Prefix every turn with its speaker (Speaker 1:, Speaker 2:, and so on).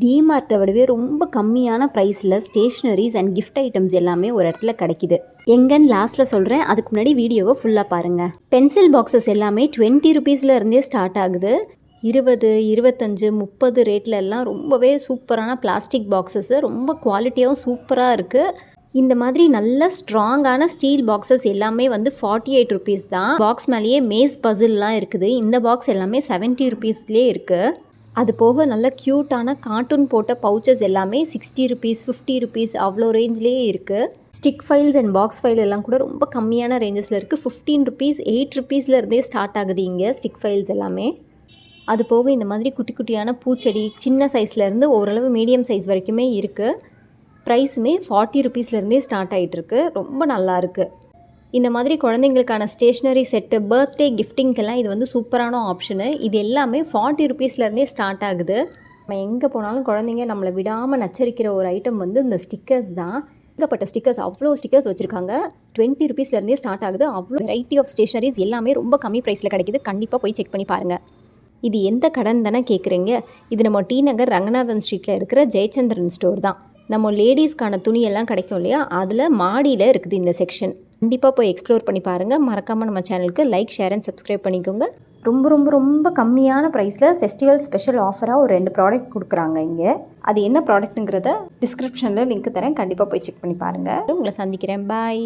Speaker 1: டிமார்ட்டை விடவே ரொம்ப கம்மியான ப்ரைஸில் ஸ்டேஷ்னரிஸ் அண்ட் கிஃப்ட் ஐட்டம்ஸ் எல்லாமே ஒரு இடத்துல கிடைக்கிது. எங்கன்னு லாஸ்ட்டில் சொல்கிறேன், அதுக்கு முன்னாடி வீடியோவை ஃபுல்லாக பாருங்கள். பென்சில் பாக்ஸஸ் எல்லாமே 20 ருபீஸில் இருந்தே ஸ்டார்ட் ஆகுது. 20, 25, 30 ரேட்டில் எல்லாம் ரொம்பவே சூப்பரான பிளாஸ்டிக் பாக்ஸஸ்ஸு ரொம்ப குவாலிட்டியாகவும் சூப்பராக இருக்குது. இந்த மாதிரி நல்ல ஸ்ட்ராங்கான ஸ்டீல் பாக்ஸஸ் எல்லாமே வந்து 48 ருபீஸ் தான். பாக்ஸ் மேலேயே மேஸ் பசில்லாம் இருக்குது. இந்த பாக்ஸ் எல்லாமே 70 ருபீஸ்லேயே இருக்குது. அது போக நல்ல க்யூட்டான கார்ட்டூன் போட்ட பவுச்சஸ் எல்லாமே 60 ருபீஸ் 50 ருபீஸ் அவ்வளோ ரேஞ்ச்லேயே இருக்குது. Stick files and box file எல்லாம் கூட ரொம்ப கம்மியான ரேஞ்சஸில் இருக்குது. 15 ருபீஸ் 8 ருபீஸில் இருந்தே ஸ்டார்ட் ஆகுது இங்கே ஸ்டிக் ஃபைல்ஸ் எல்லாமே. அது போக இந்த மாதிரி குட்டி குட்டியான பூச்செடி சின்ன சைஸ்லேருந்து ஓரளவு மீடியம் சைஸ் வரைக்குமே இருக்குது. ப்ரைஸுமே 40 ருபீஸ்லேருந்தே ஸ்டார்ட் ஆகிட்டுருக்கு. ரொம்ப நல்லாயிருக்கு. இந்த மாதிரி குழந்தைங்களுக்கான ஸ்டேஷ்னரி செட்டு பர்த்டே கிஃப்டிங்க்கெல்லாம் இது வந்து சூப்பரான ஆப்ஷனு. இது எல்லாமே 40 ருபீஸ்லேருந்தே ஸ்டார்ட் ஆகுது. நம்ம எங்கே போனாலும் குழந்தைங்க நம்மளை விடாமல் நச்சரிக்கிற ஒரு ஐட்டம் வந்து இந்த ஸ்டிக்கர்ஸ் தான். ஏகப்பட்ட ஸ்டிக்கர்ஸ், அவ்வளோ ஸ்டிக்கர்ஸ் வச்சுருக்காங்க. 20 ருபீஸ்லேருந்தே ஸ்டார்ட் ஆகுது. அவ்வளோ வெரைட்டி ஆஃப் ஸ்டேஷ்னரிஸ் எல்லாமே ரொம்ப கம்மி ப்ரைஸில் கிடைக்கிது. கண்டிப்பாக போய் செக் பண்ணி பாருங்கள். இது எந்த கடைன்னு தானே கேட்குறீங்க? இது நம்ம டி நகர் ரங்கநாதன் ஸ்ட்ரீட்டில் இருக்கிற ஜெயச்சந்திரன் ஸ்டோர் தான். நம்ம லேடிஸ்க்கான துணியெல்லாம் கிடைக்கும் இல்லையா, அதில் மாடியில் இருக்குது இந்த செக்ஷன். கண்டிப்பாக போய் எக்ஸ்ப்ளோர் பண்ணி பாருங்கள். மறக்காமல் நம்ம சேனலுக்கு லைக், ஷேர் அண்ட் சப்ஸ்கிரைப் பண்ணிக்கோங்க. ரொம்ப ரொம்ப ரொம்ப கம்மியான ப்ரைஸில் ஃபெஸ்டிவல் ஸ்பெஷல் ஆஃபராக ஒரு 2 ப்ராடக்ட் கொடுக்குறாங்க இங்கே. அது என்ன ப்ராடக்ட்டுங்கிறத டிஸ்கிரிப்ஷனில் லிங்க் தரேன். கண்டிப்பாக போய் செக் பண்ணி பாருங்கள். உங்களை சந்திக்கிறேன். பாய்.